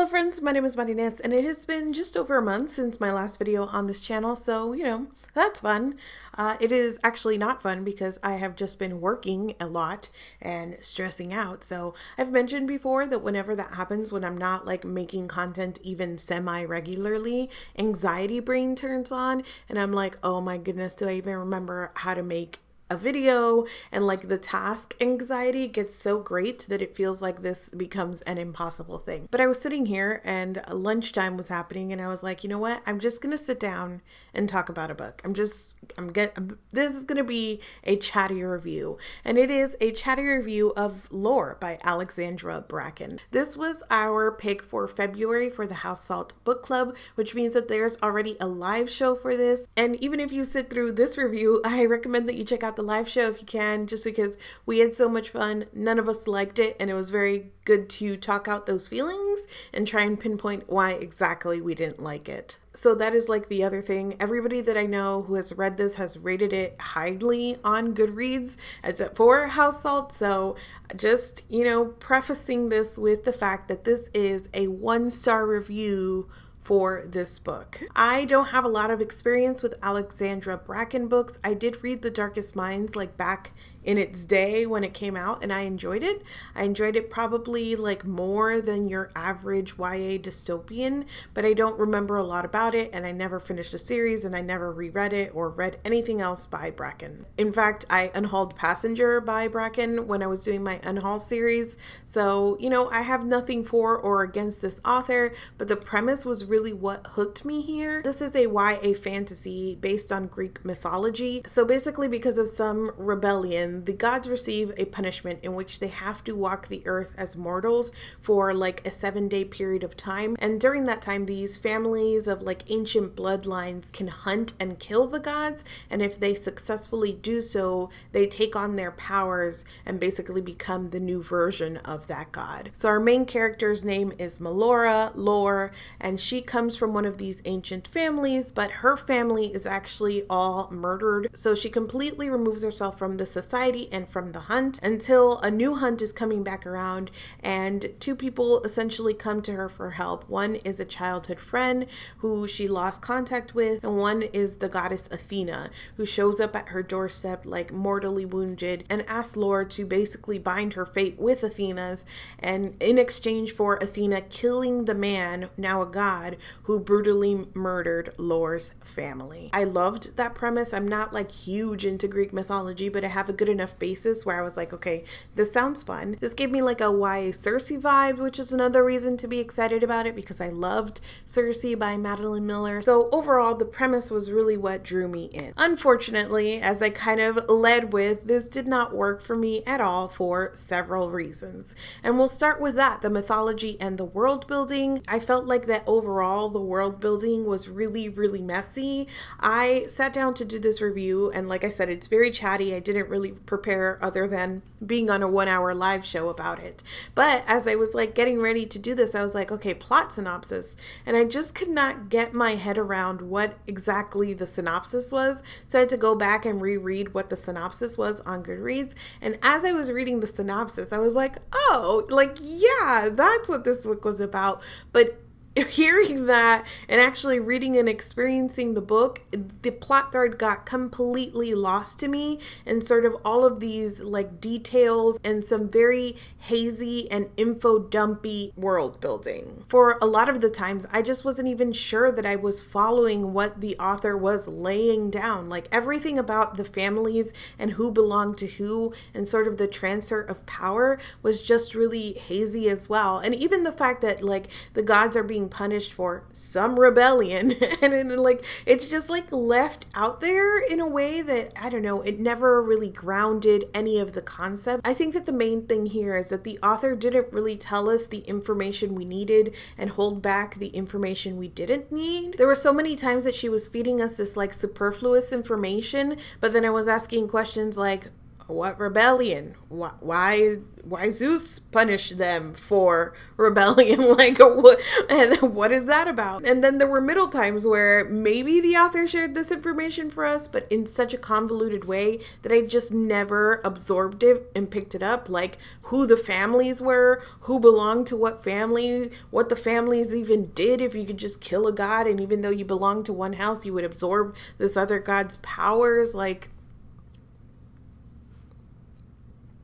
friends, my name is Martinez, and it has been just over a month since my last video on this channel, so, that's fun. It is actually not fun because I have just been working a lot and stressing out. So I've mentioned before that whenever that happens, when I'm not like making content even semi-regularly, anxiety brain turns on and I'm like, oh my goodness, do I even remember how to make a video? And like the task anxiety gets so great that it feels like this becomes an impossible thing. But I was sitting here and lunchtime was happening and I was like, you know what? I'm just gonna sit down and talk about a book. this is gonna be a chatty review, and it is a chatty review of Lore by Alexandra Bracken. This was our pick for February for the House Salt Book Club, which means that there's already a live show for this. And even if you sit through this review, I recommend that you check out the live show if you can, just because we had so much fun. None of us liked it, and it was very good to talk out those feelings and try and pinpoint why exactly we didn't like it. So that is like the other thing. Everybody that I know who has read this has rated it highly on Goodreads, except for House Salt. So just, prefacing this with the fact that this is a 1-star review for this book. I don't have a lot of experience with Alexandra Bracken books. I did read The Darkest Minds like back in its day when it came out, and I enjoyed it. I enjoyed it probably like more than your average YA dystopian, but I don't remember a lot about it, and I never finished the series, and I never reread it or read anything else by Bracken. In fact, I unhauled Passenger by Bracken when I was doing my unhaul series, so I have nothing for or against this author, but the premise was really what hooked me here. This is a YA fantasy based on Greek mythology. So basically, because of some rebellion, the gods receive a punishment in which they have to walk the earth as mortals for like a 7-day period of time. And during that time, these families of like ancient bloodlines can hunt and kill the gods. And if they successfully do so, they take on their powers and basically become the new version of that god. So our main character's name is Lore, and she comes from one of these ancient families, but her family is actually all murdered. So she completely removes herself from the society and from the hunt until a new hunt is coming back around, and 2 people essentially come to her for help. One is a childhood friend who she lost contact with, and one is the goddess Athena, who shows up at her doorstep like mortally wounded and asks Lore to basically bind her fate with Athena's, and in exchange for Athena killing the man, now a god, who brutally murdered Lore's family. I loved that premise. I'm not like huge into Greek mythology, but I have a good enough basis where I was like, okay, this sounds fun. This gave me like a YA Circe vibe, which is another reason to be excited about it because I loved Circe by Madeline Miller. So overall, the premise was really what drew me in. Unfortunately, as I kind of led with, this did not work for me at all for several reasons. And we'll start with that, the mythology and the world building. I felt like that overall, the world building was really, really messy. I sat down to do this review, and like I said, it's very chatty. I didn't really prepare other than being on a 1-hour live show about it. But as I was like getting ready to do this, I was like, okay, plot synopsis. And I just could not get my head around what exactly the synopsis was. So I had to go back and reread what the synopsis was on Goodreads. And as I was reading the synopsis, I was like, oh, like, yeah, that's what this book was about. But hearing that and actually reading and experiencing the book, the plot thread got completely lost to me, and sort of all of these like details and some very hazy and info dumpy world building. For a lot of the times, I just wasn't even sure that I was following what the author was laying down. Like everything about the families and who belonged to who and sort of the transfer of power was just really hazy as well. And even the fact that like the gods are being punished for some rebellion and like it's just like left out there in a way that, I don't know, it never really grounded any of the concept. I think that the main thing here is that the author didn't really tell us the information we needed and hold back the information we didn't need. There were so many times that she was feeding us this like superfluous information, but then I was asking questions like, What rebellion? Why Zeus punished them for rebellion? Like, what? And what is that about? And then there were middle times where maybe the author shared this information for us, but in such a convoluted way that I just never absorbed it and picked it up. Like who the families were, who belonged to what family, what the families even did. If you could just kill a god, and even though you belonged to one house, you would absorb this other god's powers. Like,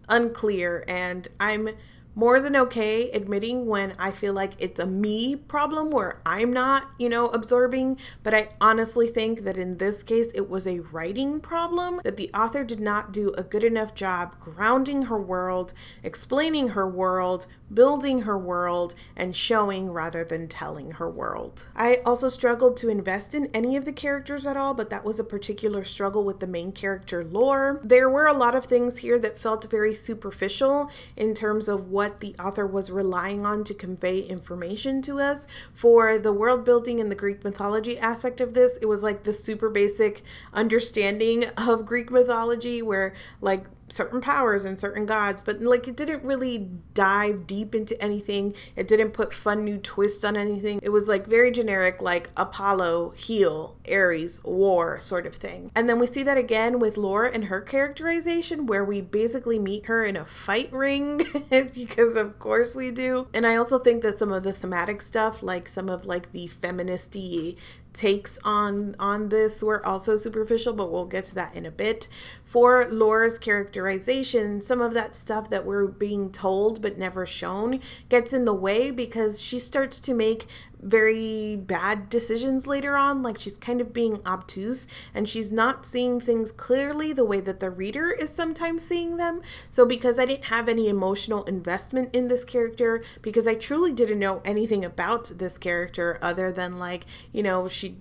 unclear. And I'm more than okay admitting when I feel like it's a me problem where I'm not, absorbing. But I honestly think that in this case, it was a writing problem, that the author did not do a good enough job grounding her world, explaining her world, building her world, and showing rather than telling her world. I also struggled to invest in any of the characters at all, but that was a particular struggle with the main character lore. There were a lot of things here that felt very superficial in terms of what the author was relying on to convey information to us. For the world building and the Greek mythology aspect of this, it was like the super basic understanding of Greek mythology where like certain powers and certain gods, but like it didn't really dive deep into anything. It didn't put fun new twist on anything. It was like very generic, like Apollo, heal, Ares, war sort of thing. And then we see that again with Laura and her characterization, where we basically meet her in a fight ring because of course we do. And I also think that some of the thematic stuff, like some of like the feministy takes on this were also superficial, but we'll get to that in a bit. For Laura's characterization, some of that stuff that we're being told but never shown gets in the way because she starts to make very bad decisions later on. Like she's kind of being obtuse and she's not seeing things clearly the way that the reader is sometimes seeing them. So because I didn't have any emotional investment in this character, because I truly didn't know anything about this character other than like,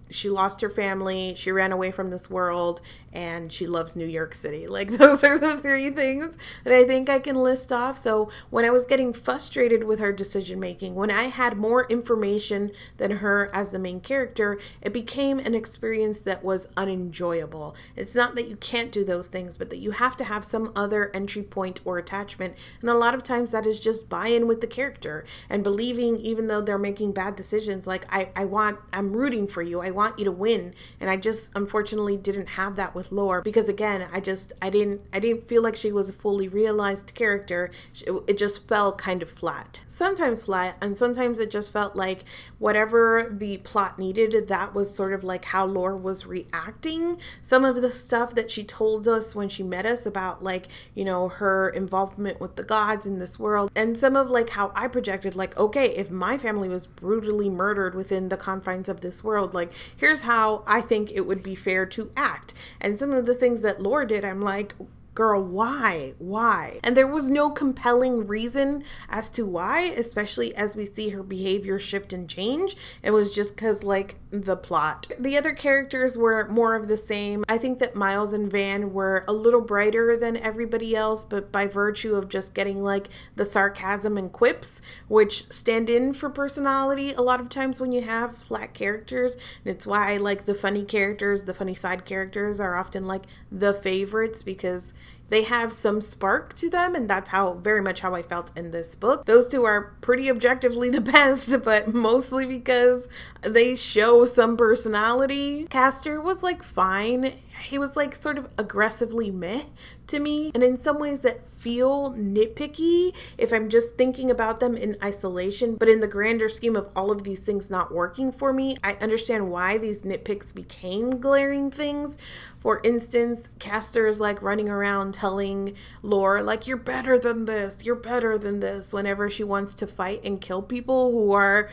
she lost her family, she ran away from this world, and she loves New York City. Like those are the three things that I think I can list off. So when I was getting frustrated with her decision making, when I had more information than her as the main character, it became an experience that was unenjoyable. It's not that you can't do those things, but that you have to have some other entry point or attachment. And a lot of times that is just buy-in with the character and believing, even though they're making bad decisions, like I'm rooting for you. I want you to win. And I just unfortunately didn't have that with Lore, because again, I didn't feel like she was a fully realized character. It just felt kind of flat. Sometimes flat, and sometimes it just felt like whatever the plot needed, that was sort of like how Lore was reacting. Some of the stuff that she told us when she met us about like, her involvement with the gods in this world, and some of like how I projected like, okay, if my family was brutally murdered within the confines of this world, like here's how I think it would be fair to act. And some of the things that Lore did, I'm like, girl, why? And there was no compelling reason as to why, especially as we see her behavior shift and change. It was just because like the plot. The other characters were more of the same. I think that Miles and Van were a little brighter than everybody else, but by virtue of just getting like the sarcasm and quips, which stand in for personality a lot of times when you have flat characters. And it's why like the funny characters, the funny side characters are often like the favorites, because they have some spark to them, and that's very much how I felt in this book. Those two are pretty objectively the best, but mostly because they show some personality. Castor was like fine. He was like sort of aggressively meh to me, and in some ways that feel nitpicky if I'm just thinking about them in isolation. But in the grander scheme of all of these things not working for me, I understand why these nitpicks became glaring things. For instance, Castor is like running around telling Lore like, you're better than this, whenever she wants to fight and kill people who are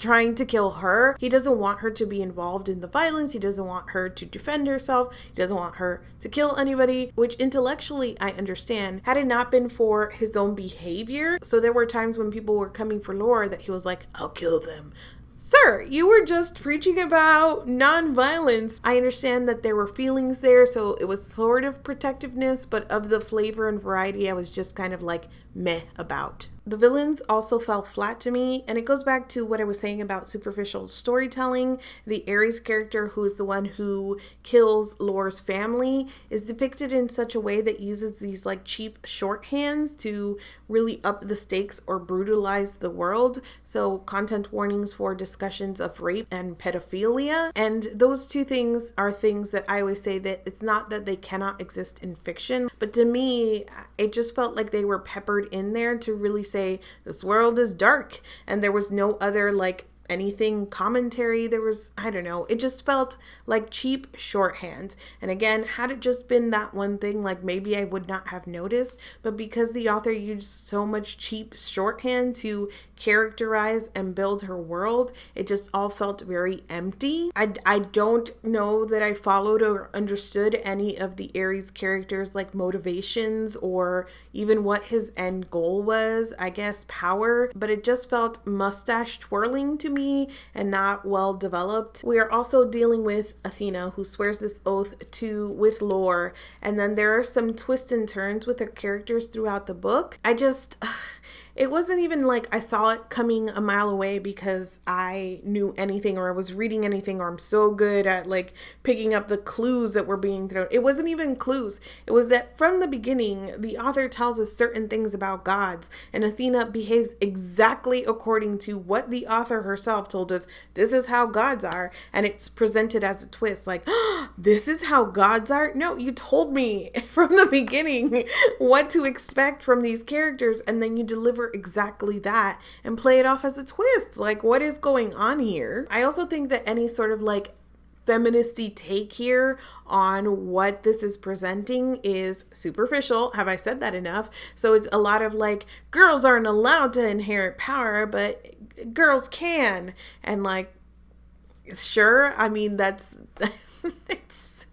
trying to kill her. He doesn't want her to be involved in the violence. He doesn't want her to defend herself. He doesn't want her to kill anybody, which intellectually I understand, had it not been for his own behavior. So there were times when people were coming for Lore that he was like, I'll kill them. Sir, you were just preaching about non-violence. I understand that there were feelings there, so it was sort of protectiveness, but of the flavor and variety, I was just kind of like meh about. The villains also fell flat to me, and it goes back to what I was saying about superficial storytelling. The Ares character, who is the one who kills Lore's family, is depicted in such a way that uses these like cheap shorthands to really up the stakes or brutalize the world. So content warnings for discussions of rape and pedophilia. And those two things are things that I always say that it's not that they cannot exist in fiction, but to me, it just felt like they were peppered in there to really say this world is dark, and there was no other like anything commentary. There was, I don't know, it just felt like cheap shorthand. And again, had it just been that one thing, like maybe I would not have noticed, but because the author used so much cheap shorthand to characterize and build her world, it just all felt very empty. I don't know that I followed or understood any of the Ares characters like motivations or even what his end goal was. I guess power, but it just felt mustache twirling to me and not well developed. We are also dealing with Athena, who swears this oath with Lore, and then there are some twists and turns with her characters throughout the book. It wasn't even like I saw it coming a mile away because I knew anything or I was reading anything or I'm so good at like picking up the clues that were being thrown. It wasn't even clues. It was that from the beginning, the author tells us certain things about gods, and Athena behaves exactly according to what the author herself told us. This is how gods are. And it's presented as a twist like, oh, this is how gods are? No, you told me from the beginning what to expect from these characters, and then you deliver exactly that and play it off as a twist. Like, what is going on here? I also think that any sort of like feministy take here on what this is presenting is superficial. Have I said that enough? So it's a lot of like, girls aren't allowed to inherit power, but girls can. And like, sure, I mean, that's it's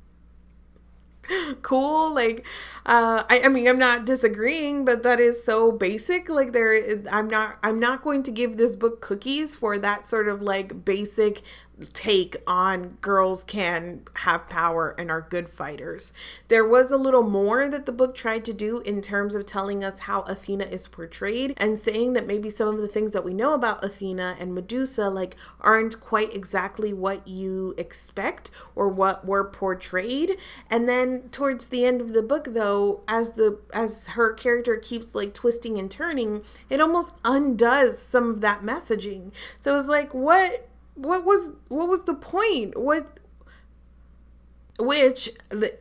cool. Like, I mean, I'm not disagreeing, but that is so basic. Like I'm not going to give this book cookies for that sort of like basic take on girls can have power and are good fighters. There was a little more that the book tried to do in terms of telling us how Athena is portrayed and saying that maybe some of the things that we know about Athena and Medusa like aren't quite exactly what you expect or what were portrayed. And then towards the end of the book though, as her character keeps like twisting and turning, it almost undoes some of that messaging. So it's like, what was the point?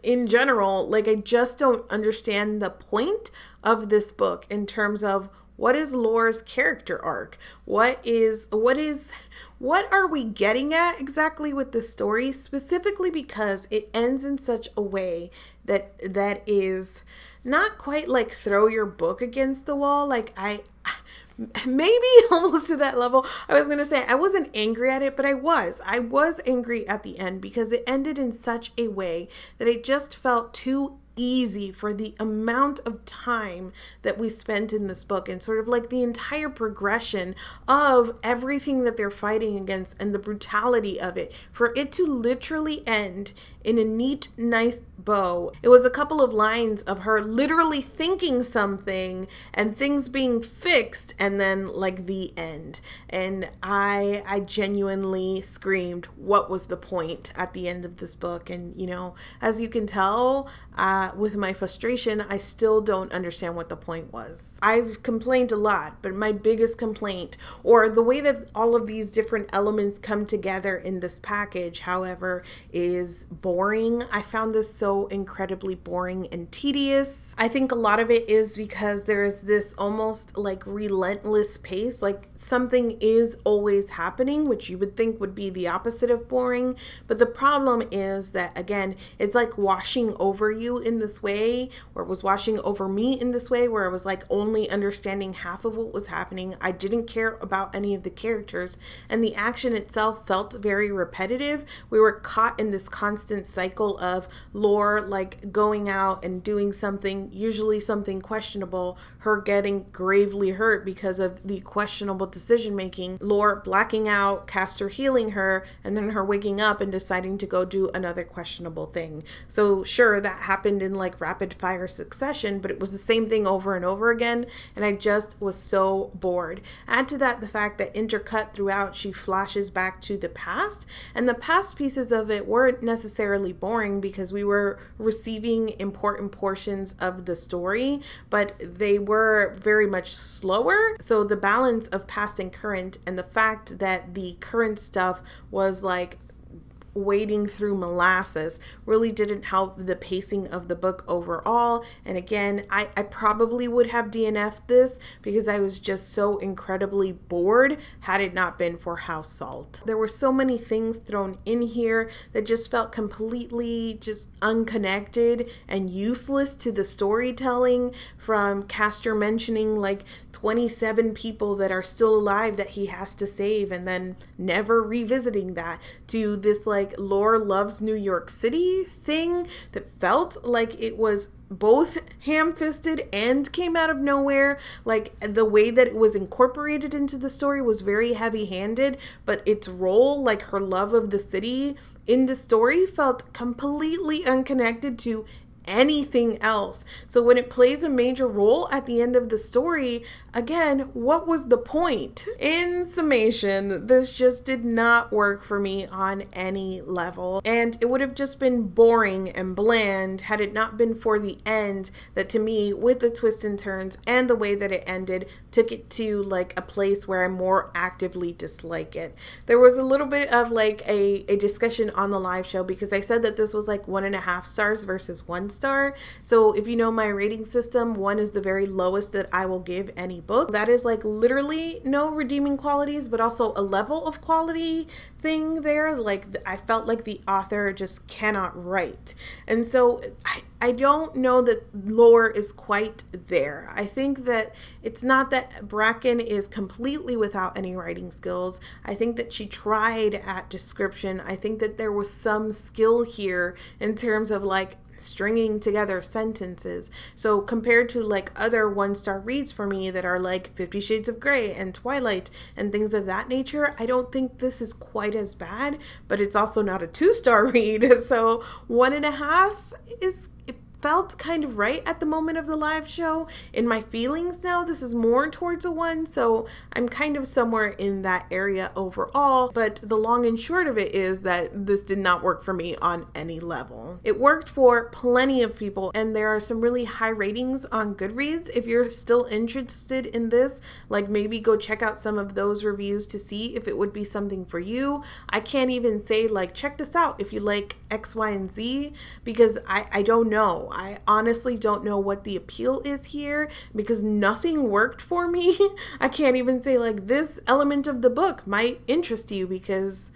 In general, like, I just don't understand the point of this book in terms of what is Lore's character arc? What are we getting at exactly with the story? Specifically because it ends in such a way that is not quite like throw your book against the wall. Like maybe almost to that level. I was going to say I wasn't angry at it, but I was angry at the end because it ended in such a way that it just felt too easy for the amount of time that we spent in this book and sort of like the entire progression of everything that they're fighting against and the brutality of it, for it to literally end in a neat, nice bow. It was a couple of lines of her literally thinking something and things being fixed and then like the end. And I genuinely screamed, what was the point at the end of this book? And you know, as you can tell, with my frustration, I still don't understand what the point was. I've complained a lot, but my biggest complaint, or the way that all of these different elements come together in this package, however, is boring. I found this so incredibly boring and tedious. I think a lot of it is because there is this almost like relentless pace, like something is always happening, which you would think would be the opposite of boring. But the problem is that, again, it's like washing over you in this way, or it was washing over me in this way, where I was like only understanding half of what was happening. I didn't care about any of the characters, and the action itself felt very repetitive. We were caught in this constant cycle of Lore like going out and doing something, usually something questionable, her getting gravely hurt because of the questionable decision making, Lore blacking out, Castor healing her, and then her waking up and deciding to go do another questionable thing. So sure, that happened in like rapid fire succession, but it was the same thing over and over again, and I just was so bored. Add to that the fact that intercut throughout she flashes back to the past, and the past pieces of it weren't necessarily boring because we were receiving important portions of the story, but they were very much slower. So the balance of past and current, and the fact that the current stuff was like wading through molasses, really didn't help the pacing of the book overall. And again, I probably would have DNF'd this because I was just so incredibly bored had it not been for House Salt. There were so many things thrown in here that just felt completely just unconnected and useless to the storytelling, from Castor mentioning like 27 people that are still alive that he has to save and then never revisiting that, to this like Lore loves New York City thing that felt like it was both ham-fisted and came out of nowhere. Like the way that it was incorporated into the story was very heavy-handed, but its role, like her love of the city in the story, felt completely unconnected to anything else. So when it plays a major role at the end of the story, again, what was the point? In summation, this just did not work for me on any level, and it would have just been boring and bland had it not been for the end that, to me, with the twists and turns and the way that it ended, took it to like a place where I more actively dislike it. There was a little bit of like a discussion on the live show because I said that this was like 1.5 stars versus 1 star. So if you know my rating system, 1 is the very lowest that I will give any book. That is like literally no redeeming qualities, but also a level of quality thing there. Like I felt like the author just cannot write. And so I don't know that Lore is quite there. I think that it's not that Bracken is completely without any writing skills. I think that she tried at description. I think that there was some skill here in terms of like stringing together sentences. So compared to like other 1-star reads for me that are like 50 Shades of Grey and Twilight and things of that nature, I don't think this is quite as bad, but it's also not a 2-star read. So 1.5 is, it felt kind of right at the moment of the live show. In my feelings now, this is more towards a 1, so I'm kind of somewhere in that area overall. But the long and short of it is that this did not work for me on any level. It worked for plenty of people, and there are some really high ratings on Goodreads. If you're still interested in this, like maybe go check out some of those reviews to see if it would be something for you. I can't even say like check this out if you like X, Y, and Z, because I don't know. I honestly don't know what the appeal is here because nothing worked for me. I can't even say like this element of the book might interest you because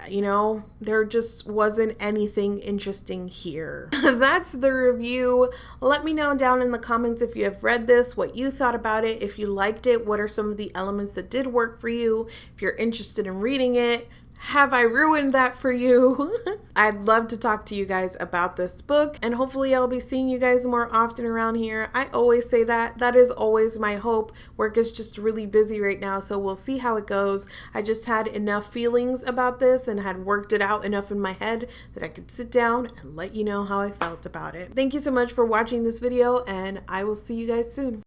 you know, there just wasn't anything interesting here. That's the review. Let me know down in the comments if you have read this, what you thought about it, if you liked it, what are some of the elements that did work for you, if you're interested in reading it. Have I ruined that for you? I'd love to talk to you guys about this book, and hopefully I'll be seeing you guys more often around here. I always say that. That is always my hope. Work is just really busy right now, so we'll see how it goes. I just had enough feelings about this and had worked it out enough in my head that I could sit down and let you know how I felt about it. Thank you so much for watching this video, and I will see you guys soon.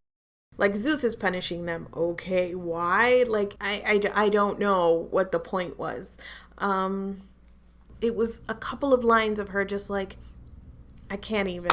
Like, Zeus is punishing them. Okay, why? Like, I don't know what the point was. It was a couple of lines of her just like, I can't even.